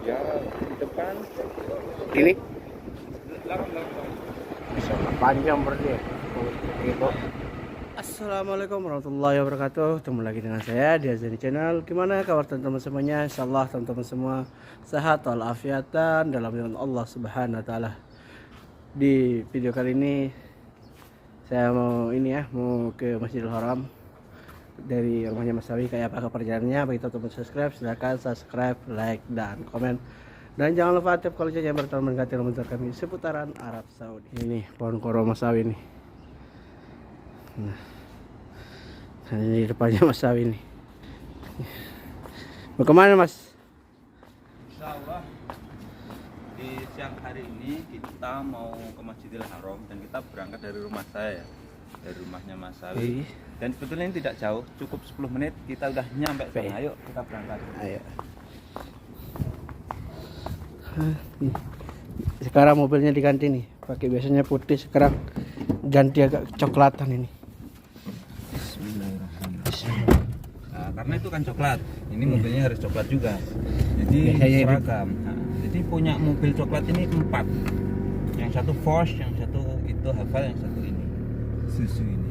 Ya di depan Ini belakang. panjang berarti ya. Gitu. Assalamualaikum warahmatullahi wabarakatuh. Ketemu lagi dengan saya di Azani Channel. Gimana kabar teman-teman semuanya? Insyaallah teman-teman semua sehat walafiat dan dalam lindungan Allah Subhanahu wa taala. Di video kali ini saya mau mau ke Masjidil Haram dari rumahnya Mas Sawi. Kayak apa perjalanannya? Bagi teman-teman subscribe, silakan subscribe, like dan komen. Dan jangan lupa aktif kalau yang berteman mengganti komentar kami seputaran Arab Saudi. Ini pohon koro Mas Sawi nih. Nah, ini di depannya Mas Sawi nih. Mau kemana Mas? Insya Allah di siang hari ini kita mau ke Masjidil Haram dan kita berangkat dari rumah saya ya, dari rumahnya Mas Sawi. Dan sebetulnya ini tidak jauh, cukup 10 menit kita udah nyampe sana. Ayo kita berangkat. Ayo. Sekarang mobilnya diganti nih, pakai biasanya putih, sekarang ganti agak coklatan ini. Bismillahirrahmanirrahim. Nah, karena itu kan coklat, ini mobilnya harus coklat juga, jadi Biasanya seragam. Nah, jadi punya mobil coklat ini 4, yang satu Porsche, yang satu itu Haval, yang satu ini Suzu ini.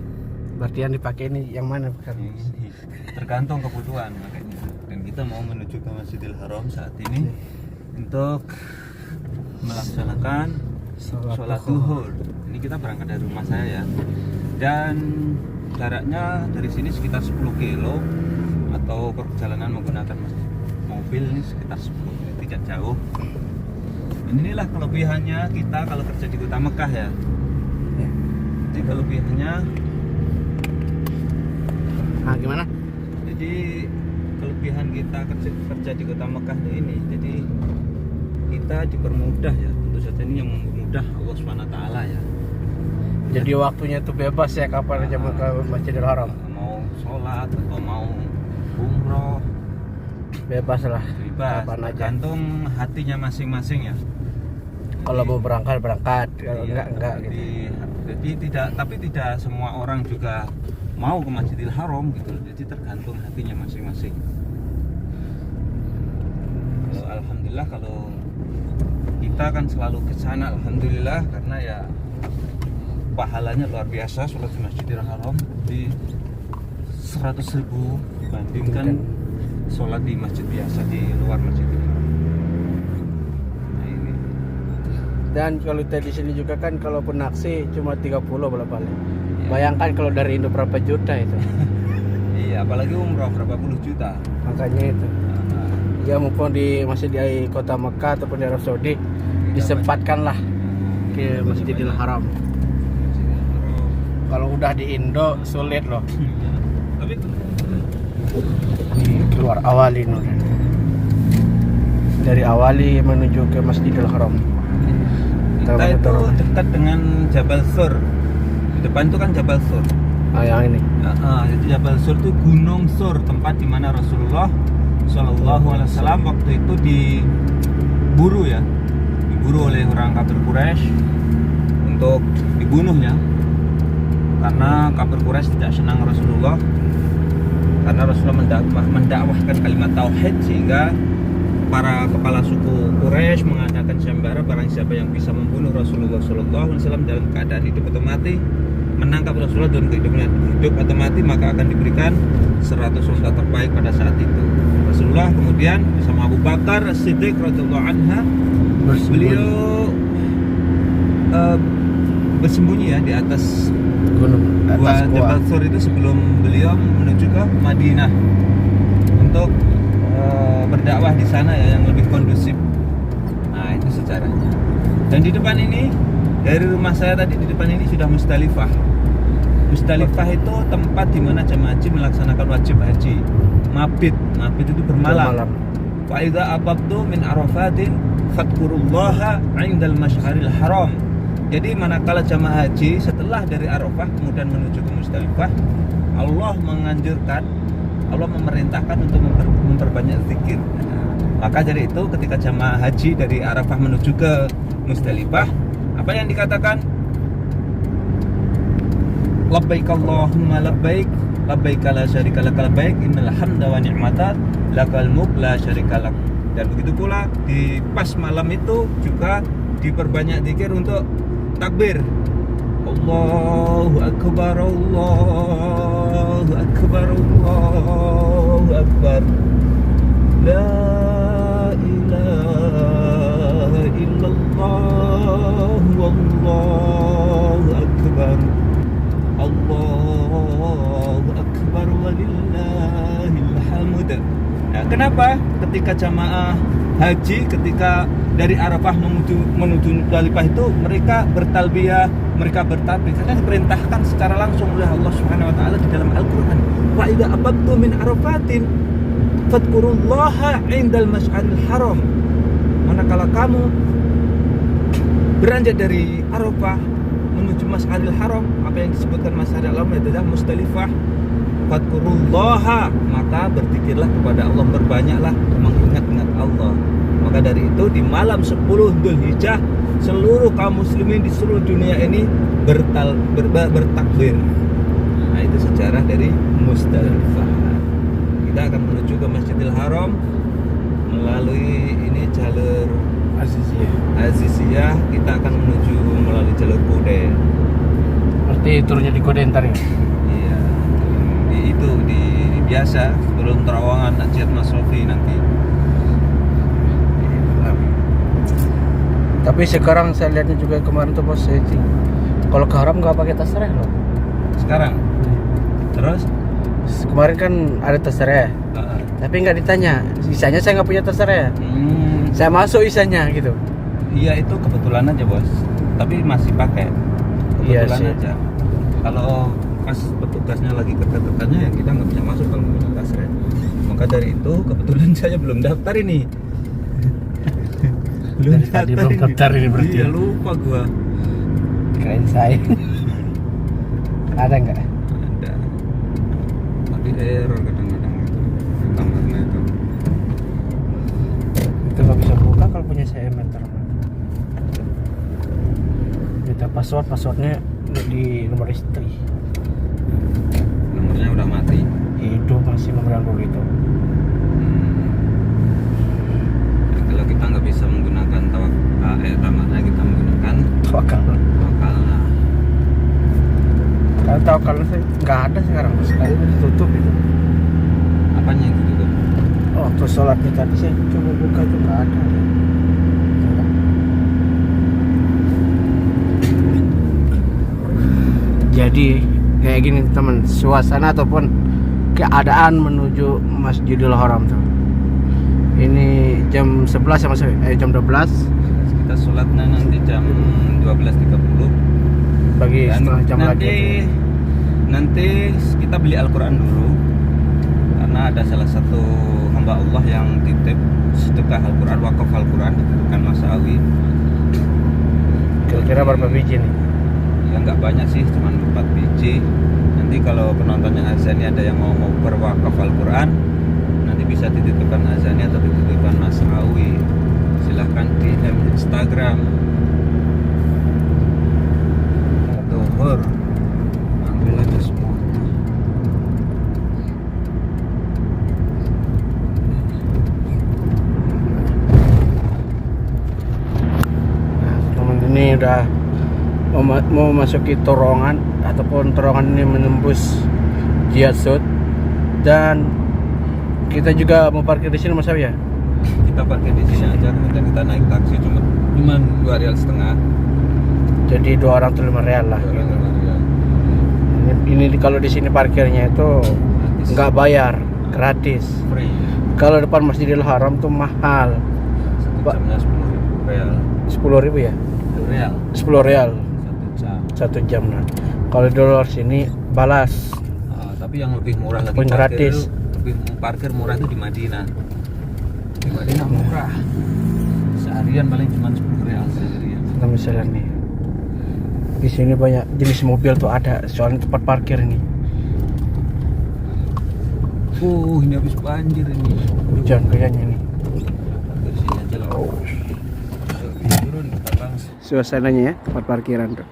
Berarti yang dipakai ini yang mana bukan? Ini tergantung kebutuhan makanya. Dan kita mau menuju ke Masjidil Haram saat ini untuk melaksanakan sholat zuhur. Ini kita berangkat dari rumah saya ya, dan jaraknya dari sini sekitar 10 kilo, atau perjalanan menggunakan mobil ini sekitar 10 menit, tidak jauh. Dan inilah kelebihannya kita kalau kerja di kota Mekah ya. Jadi kelebihannya, Gimana? jadi kelebihan kita kerja di kota Mekah ini, jadi kita dipermudah ya. Tentu saja ini yang mempermudah Allah SWT ya. Jadi waktunya tuh bebas ya, kapan aja mau ke Masjidil Haram. Mau sholat atau mau umroh, Bebas lah, bebas, kapan aja. tergantung hatinya masing-masing ya. Kalau mau berangkat, kalau Iya, enggak gitu. jadi tidak semua orang juga mau ke Masjidil Haram gitu. Jadi tergantung hatinya masing-masing. Alhamdulillah kalau kita kan selalu ke sana, alhamdulillah, karena ya pahalanya luar biasa sholat di Masjidil Haram di 100.000 dibandingkan sholat di masjid biasa di luar Masjidil Haram. Nah ini. Dan kalau kita di sini juga kan, kalaupun naksi cuma 30 bolak-balik. Ya. Bayangkan kalau dari Indo berapa juta itu. Iya, apalagi umroh berapa puluh juta. Makanya itu. Ya mumpung masih di kota Mekah ataupun di Arab Saudi, disempatkanlah ke Masjidil Haram. Kalau udah di Indo sulit loh. Tapi Ini keluar Awali nih. Dari Awali menuju ke Masjidil Haram. kita itu dekat dengan Jabal Sur. Di depan itu kan Jabal Sur. Yang ini. Jadi Jabal Sur itu Gunung Sur, tempat di mana Rasulullah Shallallahu Alaihi Wasallam waktu itu diburu oleh orang kafir Quraisy untuk dibunuhnya, karena kafir Quraisy tidak senang Rasulullah, karena Rasulullah mendakwahkan kalimat tauhid, sehingga para kepala suku Quraisy mengadakan sayembara, barang siapa yang bisa membunuh Rasulullah Shallallahu Alaihi Wasallam dalam keadaan hidup atau mati, menangkap Rasulullah dalam kehidupan hidup atau mati, maka akan diberikan 100 unta terbaik pada saat itu. Rasulullah kemudian bersama Abu Bakar As-Siddiq radhiyallahu anha, beliau bersembunyi ya di atas Gunung, atas Jabal Sur itu sebelum beliau menuju ke Madinah untuk berdakwah di sana ya, yang lebih kondusif. Nah itu sejarahnya. Dan di depan ini, dari rumah saya tadi, di depan ini sudah Musdalifah. Musdalifah itu tempat di mana jemaah haji melaksanakan wajib haji. Mabit itu bermalam. Fa idza ababtu min arafatin fadkurullaha 'indal masy'aril haram. Jadi manakala jemaah haji setelah dari Arafah kemudian menuju ke Musdalifah, Allah memerintahkan untuk memperbanyak zikir. Maka dari itu ketika jemaah haji dari Arafah menuju ke Musdalifah, apa yang dikatakan? Labbaik Allahumma labbaik, labbaik la syarika lak labbaik, innal hamda wa ni'mata lakal mulk la syarika lak. Dan begitu pula di pas malam itu juga diperbanyak zikir untuk takbir. Allahu Akbar, Allahu Akbar, Allahu Akbar. La ilaha illallah, Wallahu Akbar. Allahu Akbar walillahil hamd. Nah, kenapa ketika jamaah haji, ketika dari Arafah menuju Muzdalifah itu mereka bertalbiyah, mereka bertakbir karena diperintahkan secara langsung oleh Allah Subhanahu wa taala di dalam Al-Qur'an. Wa idza abadtum min Arafatin fadhkurullaha 'indal masy'aril haram. Manakala kamu beranjak dari Arafah menuju Masy'aril Haram, apa yang disebutkan Masy'aril Haram itu adalah Muzdalifah, fadhkurullaha, maka berzikirlah kepada Allah, berbanyaklah mengingat-ingat Allah. Maka dari itu di malam 10 Dzulhijjah seluruh kaum muslimin di seluruh dunia ini bertakbir. Nah, itu sejarah dari Muzdalifah. Kita akan menuju ke Masjidil Haram melalui ini jalur Aziziyah. Kita akan menuju melalui jalur Kode. Berarti turunnya di Kode ntar ya? Iya. Di biasa sebelum terowongan Haji Mas Sofi nanti. Tapi sekarang saya lihatnya juga kemarin tuh bos, kalau ke Haram nggak pakai tasreh loh. Sekarang? Terus? Kemarin kan ada tasreh, tapi nggak ditanya. Isanya saya nggak punya tasreh. Saya masuk isanya gitu. Iya, itu kebetulan aja bos. Tapi masih pakai. Kebetulan Iya aja. Kalau pas petugasnya lagi ketat-ketatnya ya kita nggak bisa masuk kalau punya tasreh. Maka dari itu kebetulan saya belum daftar ini. Belum daftar ini berarti. Iya, lupa gua. Keren saya. Ada nggak? Ada. Tapi error kadang-kadang itu. Tambahnya itu. Itu nggak bisa buka kalau punya saya meter. Kita passwordnya di nomor istri. Nomornya udah mati. Hidup masih nomor yang dulu itu. Kalau kita nggak bisa menggunakan tamatnya kita menggunakan Tawakal. Tawakalna. Kalau Tawakal saya nggak ada sekarang, sekali udah ditutup itu. Apanya yang ditutup? Oh, tuh sholatnya tadi saya coba buka itu nggak ada. Jadi kayak gini teman, suasana ataupun keadaan menuju Masjidil Haram tuh. Ini jam 11 sama jam 12. Kita sholatnya nanti jam 12.30. Bagi setengah jam lagi. Nanti kita beli Al-Quran dulu. Karena ada salah satu hamba Allah yang titip sedekah Al-Quran, wakaf Al-Quran dititipkan Mas Awi. Kira-kira berapa biji nih? Ya nggak banyak sih, cuma 4 biji. Nanti kalau penontonnya Azani ada yang mau berwakaf Al-Quran, nanti bisa dititipkan Azani atau dititipkan Mas Awi. Silahkan DM Instagram. Tuhur, ambil aja semua. Nah, teman ini udah mau masuki terowongan ataupun terowongan ini menembus Jihad Sud, dan kita juga mau parkir di sini Mas Awi ya. Kita parkir di sini aja, kemudian kita naik taksi cuma 2,5 rial. Jadi 2 orang tuh 5 rial lah. 2 Gitu. rial. Ini kalau di sini parkirnya itu Gratis. nggak bayar, gratis. Free. Kalau depan Masjidil Haram tuh mahal. Satu jamnya 10.000 rial. 10.000 ya? 10 rial. 10 rial 1 jam. 1 jam. Nah, kalau di luar sini balas. Tapi yang lebih murah lagi Pun gratis. lebih parkir murah itu di Madinah. Di Madinah murah. Seharian paling cuma 10 rial seharian. Kita misalnya nih, di sini banyak jenis mobil tuh ada, soalnya tempat parkir ini. Ini habis banjir ini. Hujan kayaknya nih. Parkir sini aja lah. Turun kita langsung. Suasananya ya, tempat parkiran tuh.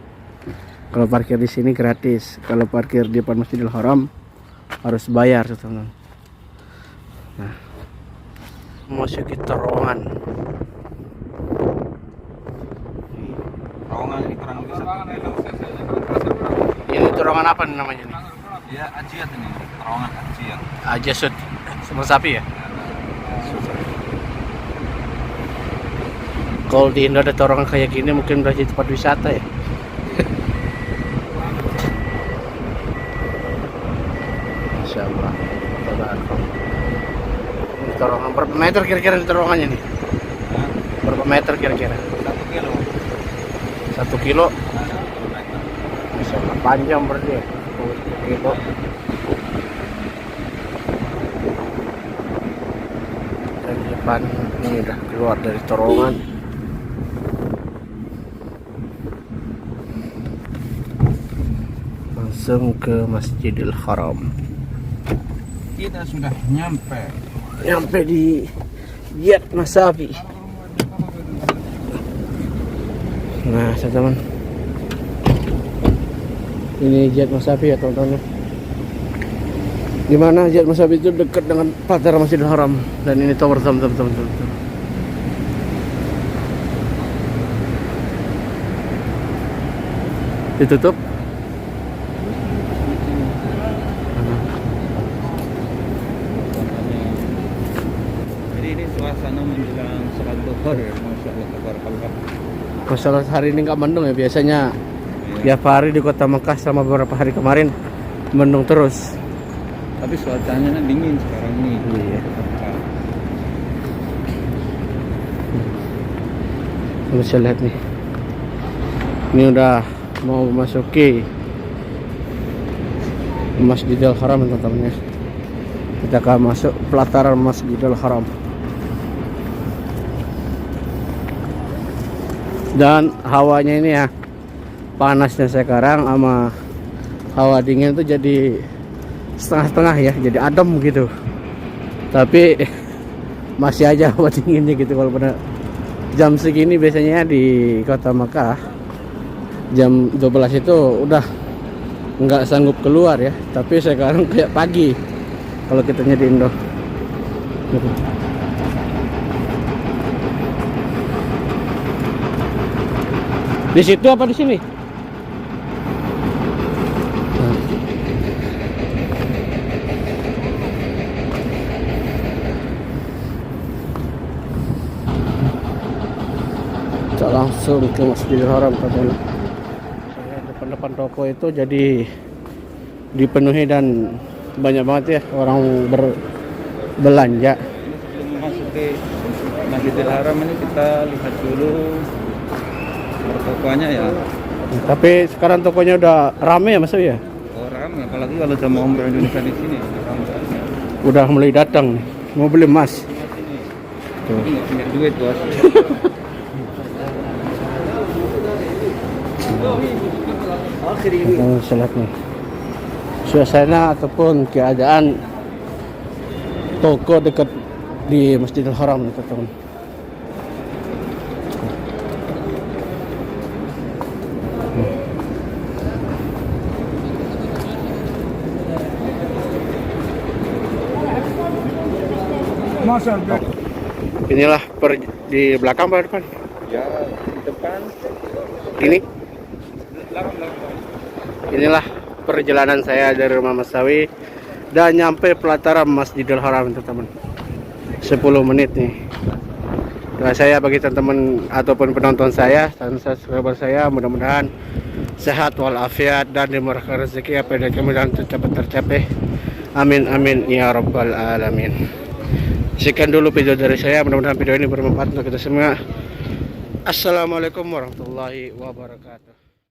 Kalau parkir di sini gratis, kalau parkir di depan Masjidil Haram harus bayar tuh teman. Nah, memasuki terowongan. Terowongan ini kurang lebih 1 kilo. Ini terowongan apa nih namanya nih? Ya Ajiat ini, terowongan Ajiat. Aja Sud, sama sapi ya? Kalau di Indo ada terowongan kayak gini mungkin udah jadi tempat wisata ya. Masya Allah. Ini terowongan berapa meter kira-kira di terowongannya nih? Nah, Berapa meter kira-kira? 1 kilo. 1 kilo? Nah, 1 meter. Masya Allah, panjang berarti ya? Gitu. Dan di depan ini udah keluar dari terowongan. Langsung ke Masjidil Haram. Kita sudah nyampe. Di Yat Masabi. Nah, teman-teman, ini Yat Masabi ya teman-teman. Dimana Yat Masabi itu dekat dengan pelataran Masjidil Haram, dan ini tower Zamzam teman-teman. Ditutup. Jadi ini suasana menjelang sholat duhur ya, Masya Allah, tabarakallah. Masalah hari ini nggak mendung ya, biasanya tiap hari di kota Mekah sama beberapa hari kemarin mendung terus. Tapi cuacanya dingin sekarang nih. Iya. Bisa lihat nih, ini udah mau memasuki Masjidil Haram teman-teman ya. Kita akan masuk pelataran Masjidil Haram. Dan hawanya ini ya, panasnya sekarang sama hawa dingin itu jadi setengah-setengah ya, jadi adem gitu. Tapi masih aja hawa dinginnya gitu. Kalau pada jam segini biasanya di kota Makkah jam 12 itu udah nggak sanggup keluar ya. Tapi sekarang kayak pagi kalau kitanya di Indo. Di situ apa di sini? Kita langsung ke Masjidil Haram katanya. Depan-depan toko itu jadi dipenuhi dan banyak banget ya orang berbelanja. Sebelum masuk ke Masjidil Haram ini kita lihat dulu tokonya ya. Tapi sekarang tokonya udah rame ya Mas ya? Oh ramai, apalagi kalau sama orang Indonesia di sini ramai. Udah mulai datang nih, mau beli emas. Tuh. Nggak punya duit bos. Kita lihat nih suasana ataupun keadaan toko dekat di Masjidil Haram nih teman-teman. Inilah di belakang apa depan? Ya di depan. Ini. Belakang. Inilah perjalanan saya dari rumah Mas Sawi dan nyampe pelataran Masjidil Haram teman-teman. 10 menit nih. Nah, saya bagi teman-teman ataupun penonton saya dan subscriber saya, mudah-mudahan sehat walafiat dan dimurahkan rezeki apa yang mudah-mudahan tercapai. Amin amin ya rabbal alamin. Sekian dulu video dari saya, mudah-mudahan video ini bermanfaat untuk kita semua. Assalamualaikum warahmatullahi wabarakatuh.